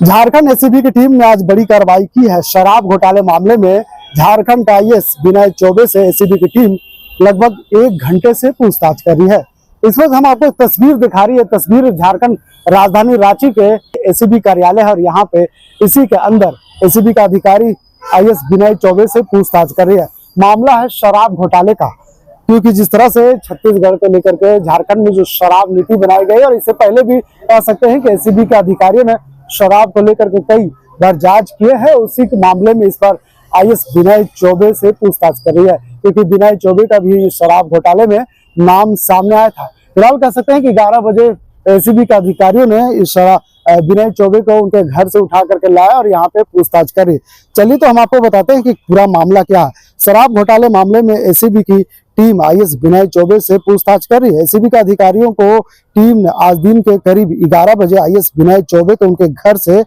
Jharkhand ACB की team ने आज बड़ी कार्रवाई की है। शराब घोटाले मामले में झारखंड का आईएएस विनय चौबे से एसीबी की टीम लगभग 1 घंटे से पूछताछ कर रही है। इस वक्त हम आपको तस्वीर दिखा रही है। तस्वीर झारखंड राजधानी रांची के एसीबी कार्यालय है और यहाँ पे इसी के अंदर एसीबी का अधिकारी आईएएस विनय चौबे से पूछताछ कर रही है। मामला है शराब घोटाले का, क्योंकि जिस तरह से छत्तीसगढ़ को लेकर के झारखंड में जो शराब नीति बनाई गई और इससे पहले भी कह सकते हैं कि एसीबी के अधिकारियों ने शराब को लेकर के कई बार जांच किए हैं। उसी के मामले में इस बार आईएएस विनय चौबे से पूछताछ कर रही है, क्योंकि विनय चौबे का भी शराब घोटाले में नाम सामने आया था। फिलहाल कह सकते हैं कि 11 बजे एसीबी के अधिकारियों ने इस विनय चौबे को उनके घर से उठा करके लाया और यहाँ पे पूछताछ करी। चलिए तो हम आपको बताते हैं कि पूरा मामला क्या है। शराब घोटाले मामले में एसीबी की टीम आईएएस विनय चौबे से पूछताछ कर रही है। एसीबी के अधिकारियों को टीम ने आज दिन के करीब 11 बजे आईएएस विनय चौबे को उनके घर से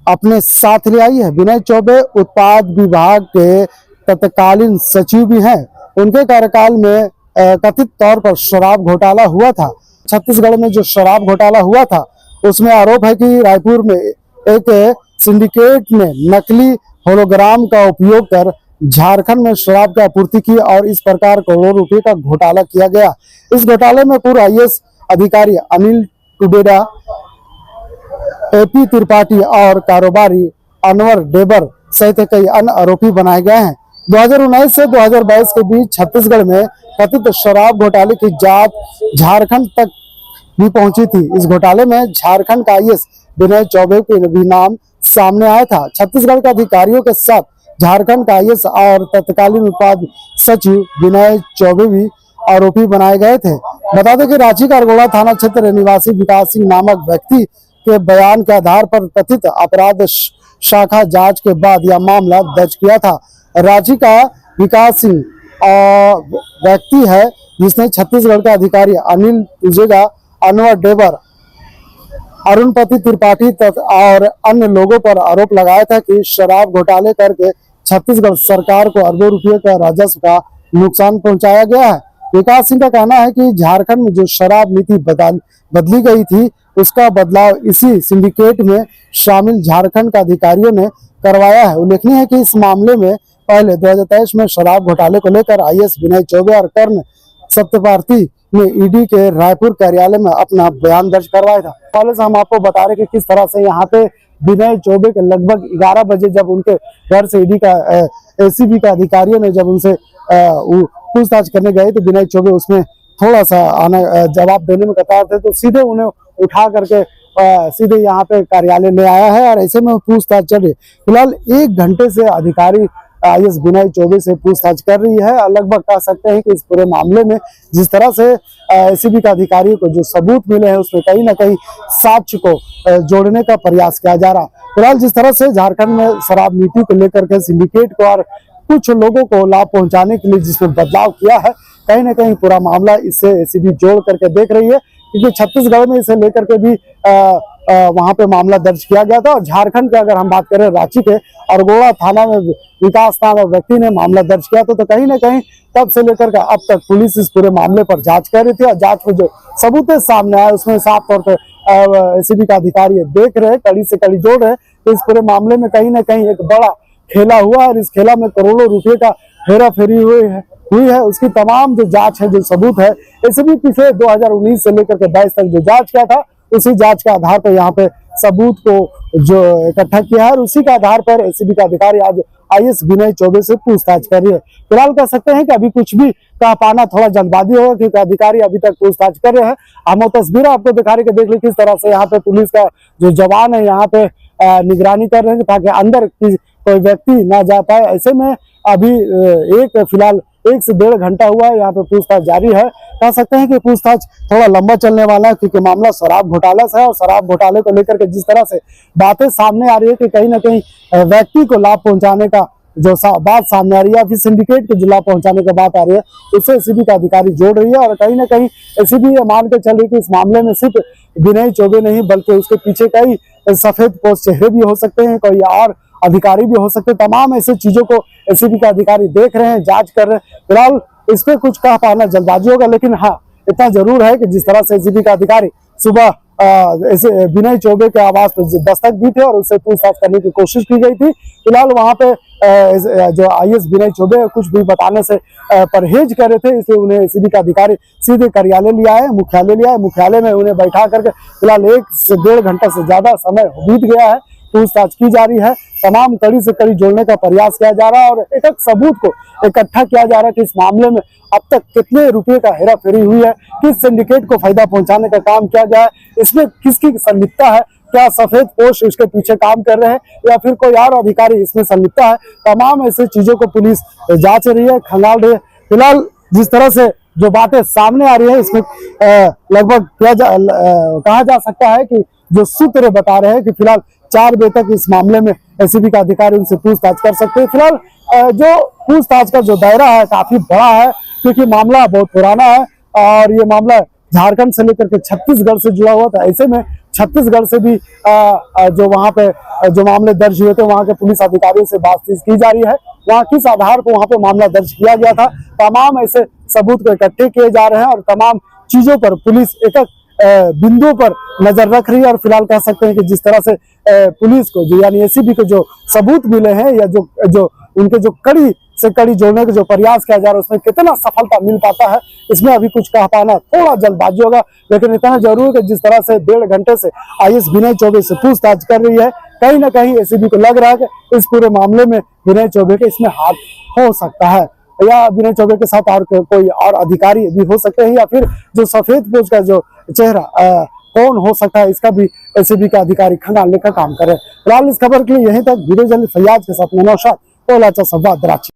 अपने साथ ले आई है। विनय चौबे उत्पाद विभाग के तत्कालीन सचिव भी हैं। उनके कार्यकाल में कथित तौर पर शराब घोटाला हुआ था। छत्तीसगढ़ में जो शराब घोटाला हुआ था उसमें आरोप है कि रायपुर में एक सिंडिकेट ने नकली होलोग्राम का उपयोग कर झारखंड में शराब की आपूर्ति की और इस प्रकार करोड़ों रुपए का घोटाला किया गया। इस घोटाले में पूर्व आईएएस अधिकारी अनिल टुडेरा, एपी त्रिपाठी और कारोबारी अनवर डेबर सहित कई अन्य आरोपी बनाए गए हैं। 2019 से 2022 के बीच छत्तीसगढ़ में कथित शराब घोटाले की जांच झारखंड तक भी पहुंची थी। इस घोटाले में झारखंड का आईएएस विनय चौबे के भी नाम सामने आया था। छत्तीसगढ़ के अधिकारियों के साथ झारखंड का आईएएस और तत्कालीन उत्पाद सचिव विनय चौबे भी आरोपी बनाए गए थे। बता दें कि रांची का अरगोड़ा थाना क्षेत्र निवासी विकास सिंह नामक व्यक्ति के बयान के आधार पर कथित अपराध शाखा जांच के बाद यह मामला दर्ज किया था। रांची का विकास सिंह व्यक्ति है जिसने छत्तीसगढ़ के अधिकारी अनिल टुडेरा, अनवर डेबर, अरुणपति त्रिपाठी और अन्य लोगों पर आरोप लगाया था कि शराब घोटाले करके छत्तीसगढ़ सरकार को अरबों रुपये का राजस्व का नुकसान पहुंचाया गया है। विकास सिंह का कहना है कि झारखंड में जो शराब नीति बदली गई थी उसका बदलाव इसी सिंडिकेट में शामिल झारखंड के अधिकारियों ने करवाया है। उल्लेखनीय है कि इस मामले में पहले 2023 में शराब घोटाले को लेकर आईएएस विनय चौबे और कर्ण सत्यपार्थी ने ईडी के रायपुर कार्यालय में अपना बयान दर्ज करवाया था। पहले से हम आपको बता रहे कि किस तरह से यहाँ पे विनय चौबे के लगभग 11 बजे जब उनके घर से ईडी का एसीबी का अधिकारियों ने जब उनसे पूछताछ करने गए तो विनय चौबे उसमें थोड़ा सा जवाब देने में कतार थे, तो सीधे उन्हें उठा करके सीधे यहाँ पे कार्यालय ले आया है और ऐसे में पूछताछ चल रही। फिलहाल 1 घंटे से अधिकारी आईएएस विनय चौबे से पूछताछ कर रही है। लगभग कह सकते हैं कि इस पूरे मामले में जिस तरह से एसीबी के अधिकारियों को जो सबूत मिले हैं उसमें कहीं ना कहीं साक्ष्य को जोड़ने का प्रयास किया जा रहा। फिलहाल जिस तरह से झारखंड में शराब नीति को लेकर के सिंडिकेट को और कुछ लोगों को लाभ पहुंचाने के लिए जिसमें बदलाव किया है, कहीं ना कहीं पूरा मामला इससे एसीबी जोड़ करके देख रही है, क्योंकि छत्तीसगढ़ में इसे लेकर के भी वहां पे मामला दर्ज किया गया था। और झारखंड के अगर हम बात करें रांची के अरगोड़ा थाना में विकास नामक व्यक्ति ने मामला दर्ज किया था, तो कहीं ना कहीं तब से लेकर के अब तक पुलिस इस पूरे मामले पर जांच कर रही थी और जांच में जो सबूत सामने आए उसमें साफ तौर पर एसीबी का अधिकारी देख रहे, कड़ी से कड़ी जोड़ रहे, तो इस पूरे मामले में कहीं ना कहीं एक बड़ा खेला हुआ और इस खेला में करोड़ों रुपए का हेरा फेरी हुई है। उसकी तमाम जो जांच है, जो सबूत है, एसीबी पिछले 2019 से लेकर के 22 तक जो जांच किया था उसी जांच के आधार पर यहाँ पे सबूत को जो इकट्ठा किया है और उसी के आधार पर एसीबी का अधिकारी आज आईएएस विनय चौबे से पूछताछ कर रही है। फिलहाल कह सकते हैं कि अभी कुछ भी कह पाना थोड़ा जल्दबाजी होगा, क्योंकि अधिकारी अभी तक पूछताछ कर रहे हैं। हम वो तस्वीर आपको दिखा रहे कि देख ली किस तरह से यहाँ पे पुलिस का जो जवान है यहाँ पे निगरानी कर रहे हैं ताकि अंदर कोई व्यक्ति ना जा पाए। ऐसे में अभी फिलहाल 1 से 1.5 घंटा हुआ है, यहाँ पे पूछताछ जारी है। कह सकते हैं कि पूछताछ थोड़ा लंबा चलने वाला है, क्योंकि मामला शराब घोटाला से है और शराब घोटाले को लेकर के जिस तरह से बातें सामने आ रही है कि कहीं ना कहीं व्यक्ति को लाभ पहुंचाने का जो बात सामने आ रही है या फिर सिंडिकेट को जो लाभ पहुंचाने की बात आ रही है, उससे एसीबी का अधिकारी जोड़ रही है। और कहीं ना कहीं एसीबी ये मान के चल रही है कि इस मामले में सिर्फ विनय चौबे नहीं बल्कि उसके पीछे कई सफेद पोस्ट चेहरे भी हो सकते हैं, कोई और अधिकारी भी हो सकते हैं। तमाम ऐसी चीजों को एसीबी के अधिकारी देख रहे हैं, जांच कर रहे हैं। फिलहाल इस पे कुछ कह पाना जल्दबाजी होगा, लेकिन हाँ इतना जरूर है कि जिस तरह से एसीबी का अधिकारी सुबह ऐसे विनय चौबे के आवास पर दस्तक दी थी और उससे पूछताछ करने की कोशिश की गई थी। फिलहाल वहां पे जो आईएएस विनय चौबे कुछ भी बताने से परहेज कर रहे थे, इसलिए उन्हें एसीबी का अधिकारी सीधे कार्यालय लिया है, मुख्यालय लिया है। मुख्यालय में उन्हें बैठा करके फिलहाल 1 से 1.5 घंटे से ज्यादा समय बीत गया है। पूछताछ की जा रही है, तमाम कड़ी से कड़ी जोड़ने का प्रयास किया जा रहा है और एक एक सबूत को इकट्ठा किया जा रहा है कि इस मामले में अब तक कितने रुपए का हेरा फेरी हुई है, किस सिंडिकेट को फायदा पहुंचाने का काम किया गया है, इसमें किसकी संलिप्तता है, क्या सफेद पोश इसके पीछे काम कर रहे हैं या फिर कोई और अधिकारी इसमें संलिप्तता है। तमाम ऐसी चीजों को पुलिस जांच रही है, खंगाल रही है। फिलहाल जिस तरह से जो बातें सामने आ रही है, इसमें लगभग कहा जा सकता है कि जो सूत्र बता रहे हैं कि फिलहाल 4 बजे तक इस मामले में एसीबी का अधिकारी उनसे पूछताछ कर सकते हैं। फिलहाल जो पूछताछ का जो दायरा है काफी बड़ा है, क्योंकि मामला बहुत पुराना है और ये मामला झारखंड से लेकर के छत्तीसगढ़ से जुड़ा हुआ था। ऐसे में छत्तीसगढ़ से भी जो वहां पे जो मामले दर्ज हुए थे, वहां के पुलिस अधिकारियों से बातचीत की जा रही है, वहां किस आधार पर वहां पे मामला दर्ज किया गया था। तमाम ऐसे सबूत को इकट्ठे किए जा रहे हैं और तमाम चीजों पर पुलिस एक एक बिंदुओं पर नजर रख रही है। और फिलहाल कह सकते हैं कि जिस तरह से पुलिस को जो यानी एसीबी को जो सबूत मिले हैं या जो उनके जो कड़ी से कड़ी जोड़ने का जो प्रयास किया जा रहा है, उसमें कितना सफलता मिल पाता है, इसमें अभी कुछ कह पाना थोड़ा जल्दबाजी होगा। लेकिन इतना जरूर है कि जिस तरह से 1.5 घंटे से आईएएस विनय चौबे से पूछताछ कर रही है, कहीं ना कहीं एसीबी को लग रहा है कि इस पूरे मामले में विनय चौबे के इसमें हाथ हो सकता है, या विनय चौबे के साथ और कोई और अधिकारी भी हो सकते हैं, या फिर जो सफेद पोश का जो चेहरा कौन हो सकता है, इसका भी एसीबी का अधिकारी खंगालने का काम करे। फिलहाल इस खबर के लिए यहीं तक। वीडियो जर्नलिस्ट फैयाज के साथ मैं नौशाद, संवाद रांची।